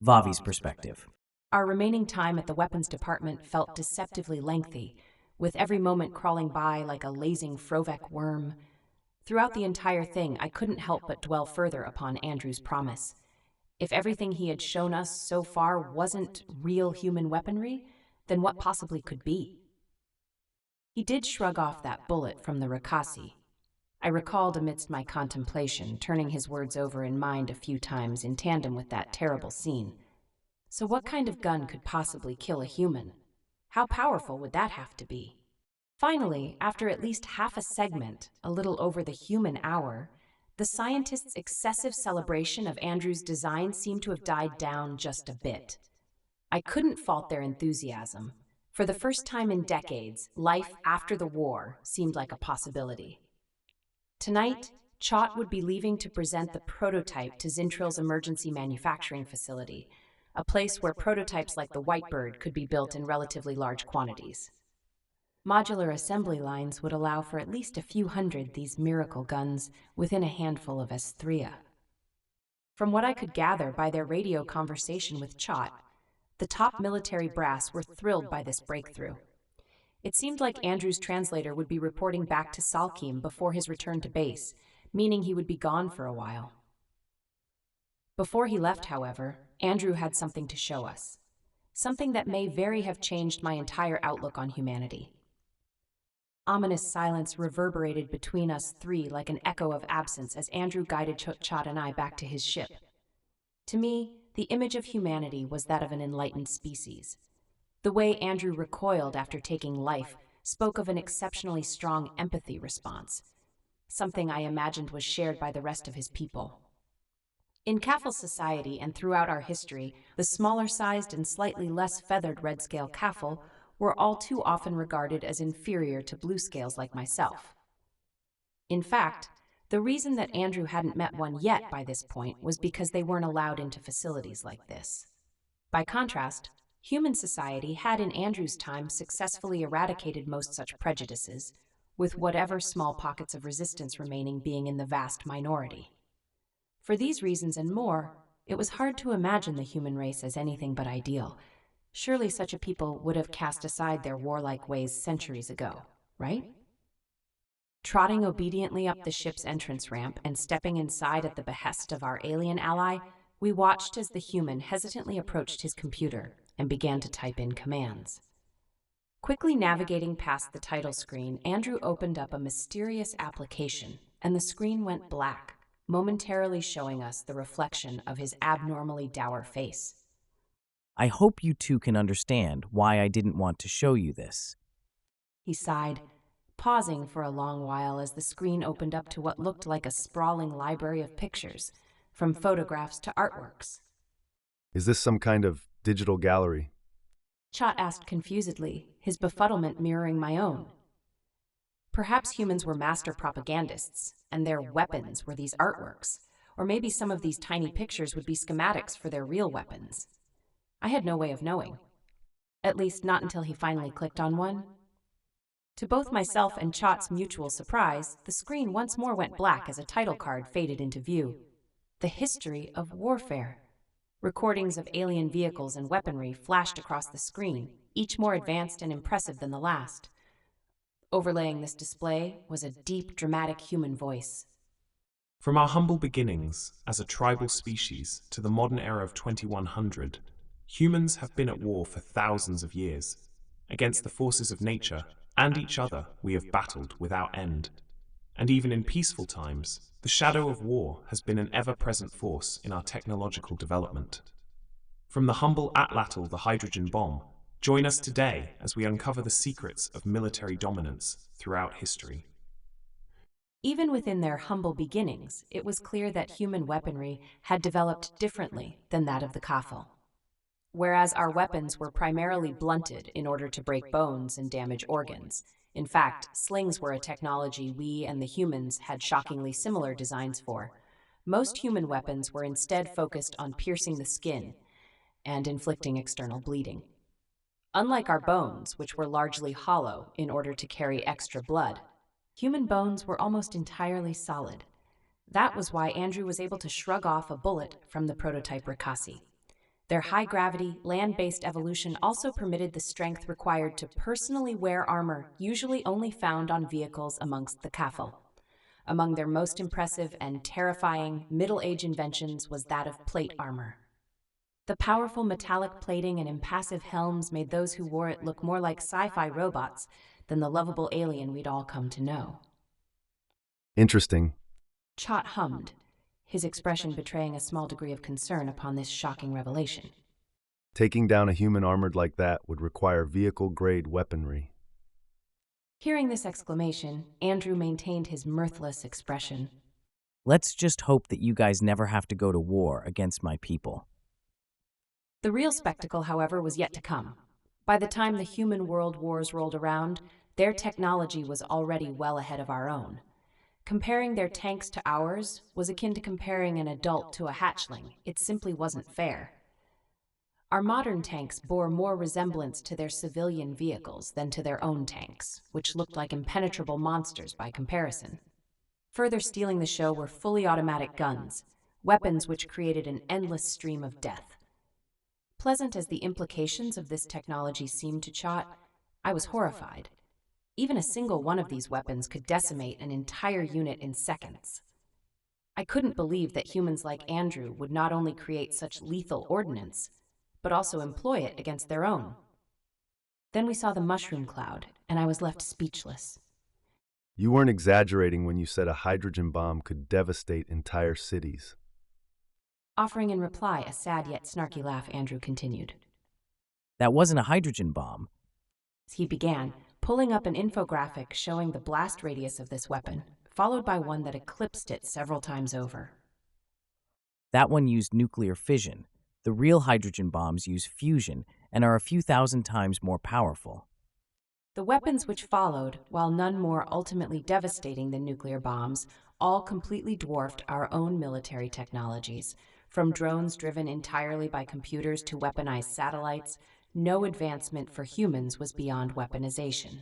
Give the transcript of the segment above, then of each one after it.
Vavi's perspective. Our remaining time at the weapons department felt deceptively lengthy, with every moment crawling by like a lazing Frovec worm. Throughout the entire thing, I couldn't help but dwell further upon Andrew's promise. If everything he had shown us so far wasn't real human weaponry, then what possibly could be? He did shrug off that bullet from the Rakasi. I recalled amidst my contemplation, turning his words over in mind a few times in tandem with that terrible scene. So what kind of gun could possibly kill a human? How powerful would that have to be? Finally, after at least half a segment, a little over the human hour, the scientists' excessive celebration of Andrew's design seemed to have died down just a bit. I couldn't fault their enthusiasm. For the first time in decades, life after the war seemed like a possibility. Tonight, Chot would be leaving to present the prototype to Zintril's emergency manufacturing facility, a place where prototypes like the Whitebird could be built in relatively large quantities. Modular assembly lines would allow for at least a few hundred these miracle guns within a handful of Estria. From what I could gather by their radio conversation with Chot, the top military brass were thrilled by this breakthrough. It seemed like Andrew's translator would be reporting back to Salkim before his return to base, meaning he would be gone for a while. Before he left, however, Andrew had something to show us. Something that may very have changed my entire outlook on humanity. Ominous silence reverberated between us three like an echo of absence as Andrew guided Chot and I back to his ship. To me, the image of humanity was that of an enlightened species. The way Andrew recoiled after taking life spoke of an exceptionally strong empathy response, something I imagined was shared by the rest of his people. In Kaffel society and throughout our history, the smaller-sized and slightly less feathered red-scale Kaffel were all too often regarded as inferior to blue scales like myself. In fact, the reason that Andrew hadn't met one yet by this point was because they weren't allowed into facilities like this. By contrast, human society had in Andrew's time successfully eradicated most such prejudices, with whatever small pockets of resistance remaining being in the vast minority. For these reasons and more, it was hard to imagine the human race as anything but ideal. Surely such a people would have cast aside their warlike ways centuries ago, right? Trotting obediently up the ship's entrance ramp and stepping inside at the behest of our alien ally, we watched as the human hesitantly approached his computer and began to type in commands. Quickly navigating past the title screen, Andrew opened up a mysterious application, and the screen went black, momentarily showing us the reflection of his abnormally dour face. I hope you two can understand why I didn't want to show you this. He sighed, pausing for a long while as the screen opened up to what looked like a sprawling library of pictures, from photographs to artworks. Is this some kind of digital gallery? Chot asked confusedly, his befuddlement mirroring my own. Perhaps humans were master propagandists, and their weapons were these artworks, or maybe some of these tiny pictures would be schematics for their real weapons. I had no way of knowing. At least not until he finally clicked on one. To both myself and Chot's mutual surprise, the screen once more went black as a title card faded into view. The History of Warfare. Recordings of alien vehicles and weaponry flashed across the screen, each more advanced and impressive than the last. Overlaying this display was a deep, dramatic human voice. From our humble beginnings as a tribal species to the modern era of 2100, humans have been at war for thousands of years. Against the forces of nature and each other we have battled without end. And even in peaceful times, the shadow of war has been an ever-present force in our technological development. From the humble Atlatl, the hydrogen bomb, join us today as we uncover the secrets of military dominance throughout history. Even within their humble beginnings, it was clear that human weaponry had developed differently than that of the Kaffel. Whereas our weapons were primarily blunted in order to break bones and damage organs. In fact, slings were a technology we and the humans had shockingly similar designs for. Most human weapons were instead focused on piercing the skin and inflicting external bleeding. Unlike our bones, which were largely hollow in order to carry extra blood, human bones were almost entirely solid. That was why Andrew was able to shrug off a bullet from the prototype Rakasi. Their high-gravity, land-based evolution also permitted the strength required to personally wear armor, usually only found on vehicles amongst the Kafel. Among their most impressive and terrifying Middle Age inventions was that of plate armor. The powerful metallic plating and impassive helms made those who wore it look more like sci-fi robots than the lovable alien we'd all come to know. Interesting. Chot hummed, his expression betraying a small degree of concern upon this shocking revelation. Taking down a human armored like that would require vehicle-grade weaponry. Hearing this exclamation, Andrew maintained his mirthless expression. Let's just hope that you guys never have to go to war against my people. The real spectacle, however, was yet to come. By the time the human world wars rolled around, their technology was already well ahead of our own. Comparing their tanks to ours was akin to comparing an adult to a hatchling. It simply wasn't fair. Our modern tanks bore more resemblance to their civilian vehicles than to their own tanks, which looked like impenetrable monsters by comparison. Further stealing the show were fully automatic guns, weapons which created an endless stream of death. Pleasant as the implications of this technology seemed to Chot, I was horrified. Even a single one of these weapons could decimate an entire unit in seconds. I couldn't believe that humans like Andrew would not only create such lethal ordnance, but also employ it against their own. Then we saw the mushroom cloud, and I was left speechless. You weren't exaggerating when you said a hydrogen bomb could devastate entire cities. Offering in reply a sad yet snarky laugh, Andrew continued. That wasn't a hydrogen bomb. He began, pulling up an infographic showing the blast radius of this weapon, followed by one that eclipsed it several times over. That one used nuclear fission. The real hydrogen bombs use fusion and are a few thousand times more powerful. The weapons which followed, while none more ultimately devastating than nuclear bombs, all completely dwarfed our own military technologies. From drones driven entirely by computers to weaponized satellites, no advancement for humans was beyond weaponization.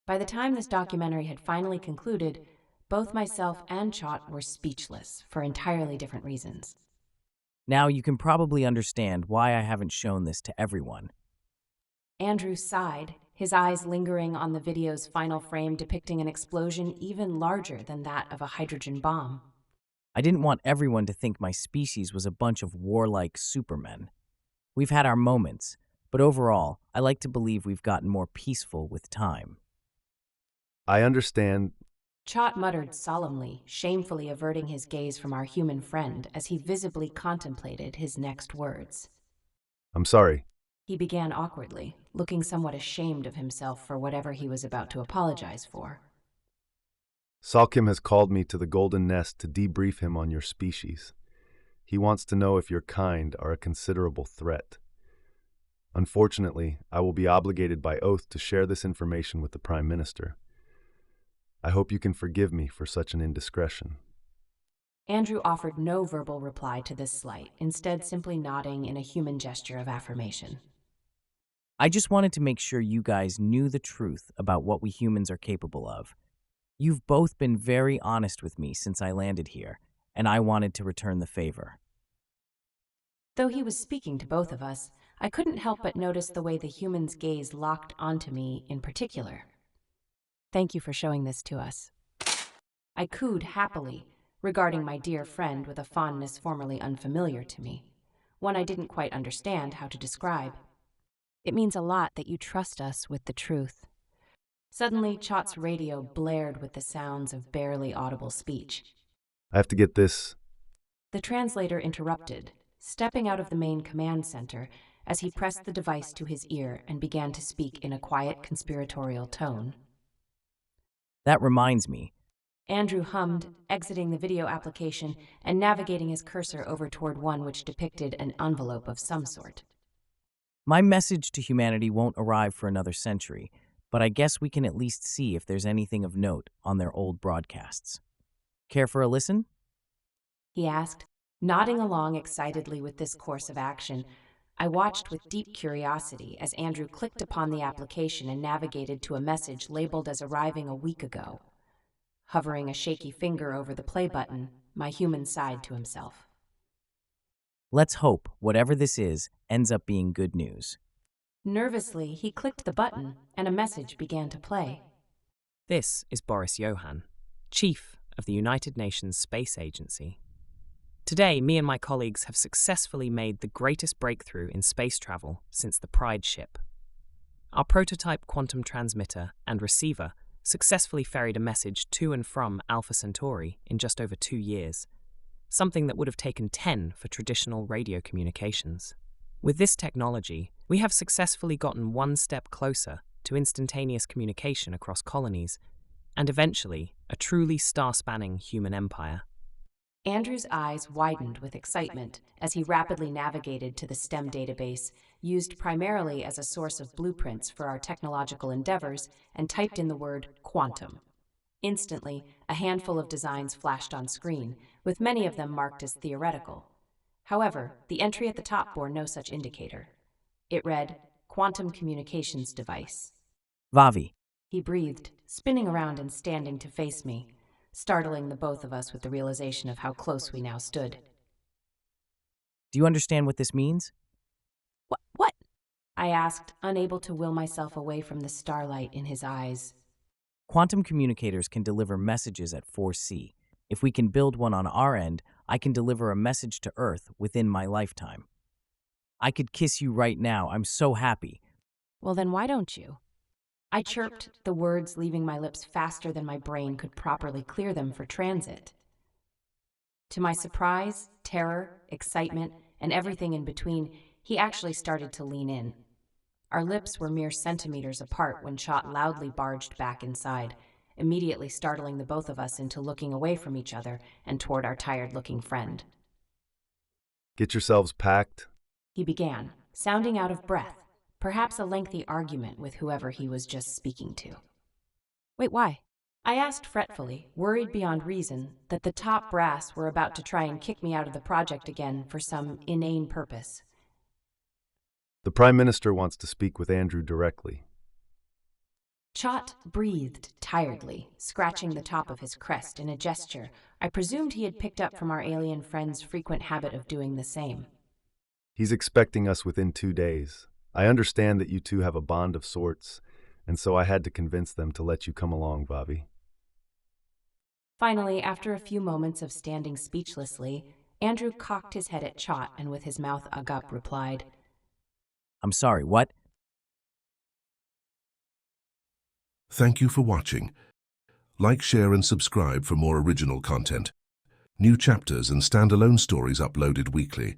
By the time this documentary had finally concluded, both myself and Chot were speechless for entirely different reasons. Now you can probably understand why I haven't shown this to everyone. Andrew sighed, his eyes lingering on the video's final frame depicting an explosion even larger than that of a hydrogen bomb. I didn't want everyone to think my species was a bunch of warlike supermen. We've had our moments, but overall, I like to believe we've gotten more peaceful with time. I understand. Chot muttered solemnly, shamefully averting his gaze from our human friend as he visibly contemplated his next words. I'm sorry. He began awkwardly, looking somewhat ashamed of himself for whatever he was about to apologize for. Salkim has called me to the Golden Nest to debrief him on your species. He wants to know if your kind are a considerable threat. Unfortunately, I will be obligated by oath to share this information with the Prime Minister. I hope you can forgive me for such an indiscretion. Andrew offered no verbal reply to this slight, instead simply nodding in a human gesture of affirmation. I just wanted to make sure you guys knew the truth about what we humans are capable of. You've both been very honest with me since I landed here, and I wanted to return the favor. Though he was speaking to both of us, I couldn't help but notice the way the human's gaze locked onto me in particular. Thank you for showing this to us. I cooed happily, regarding my dear friend with a fondness formerly unfamiliar to me, one I didn't quite understand how to describe. It means a lot that you trust us with the truth. Suddenly, Chot's radio blared with the sounds of barely audible speech. I have to get this. The translator interrupted, stepping out of the main command center as he pressed the device to his ear and began to speak in a quiet, conspiratorial tone. That reminds me. Andrew hummed, exiting the video application and navigating his cursor over toward one which depicted an envelope of some sort. My message to humanity won't arrive for another century, but I guess we can at least see if there's anything of note on their old broadcasts. Care for a listen? He asked, nodding along excitedly with this course of action. I watched with deep curiosity as Andrew clicked upon the application and navigated to a message labeled as arriving a week ago. Hovering a shaky finger over the play button, my human sighed to himself. Let's hope whatever this is ends up being good news. Nervously, he clicked the button, and a message began to play. This is Boris Johan, Chief of the United Nations Space Agency. Today, me and my colleagues have successfully made the greatest breakthrough in space travel since the Pride ship. Our prototype quantum transmitter and receiver successfully ferried a message to and from Alpha Centauri in just over 2 years, something that would have taken 10 for traditional radio communications. With this technology, we have successfully gotten one step closer to instantaneous communication across colonies, and eventually a truly star-spanning human empire. Andrew's eyes widened with excitement as he rapidly navigated to the STEM database, used primarily as a source of blueprints for our technological endeavors, and typed in the word quantum. Instantly, a handful of designs flashed on screen, with many of them marked as theoretical. However, the entry at the top bore no such indicator. It read, Quantum Communications Device. Vavi, He breathed, spinning around and standing to face me, startling the both of us with the realization of how close we now stood. do you understand what this means? What? I asked, unable to will myself away from the starlight in his eyes. Quantum communicators can deliver messages at 4C. If we can build one on our end, I can deliver a message to Earth within my lifetime. I could kiss you right now. I'm so happy. Well, then why don't you? I chirped, the words leaving my lips faster than my brain could properly clear them for transit. To my surprise, terror, excitement, and everything in between, he actually started to lean in. Our lips were mere centimeters apart when Chot loudly barged back inside, immediately startling the both of us into looking away from each other and toward our tired-looking friend. Get yourselves packed. He began, sounding out of breath, perhaps a lengthy argument with whoever he was just speaking to. Wait, why? I asked fretfully, worried beyond reason that the top brass were about to try and kick me out of the project again for some inane purpose. The Prime Minister wants to speak with Andrew directly. Chot breathed tiredly, scratching the top of his crest in a gesture I presumed he had picked up from our alien friend's frequent habit of doing the same. He's expecting us within 2 days. I understand that you two have a bond of sorts, and so I had to convince them to let you come along, Vavi. Finally, after a few moments of standing speechlessly, Andrew cocked his head at Chot and with his mouth agape replied, I'm sorry, what? Thank you for watching. Like, share and subscribe for more original content. New chapters and standalone stories uploaded weekly.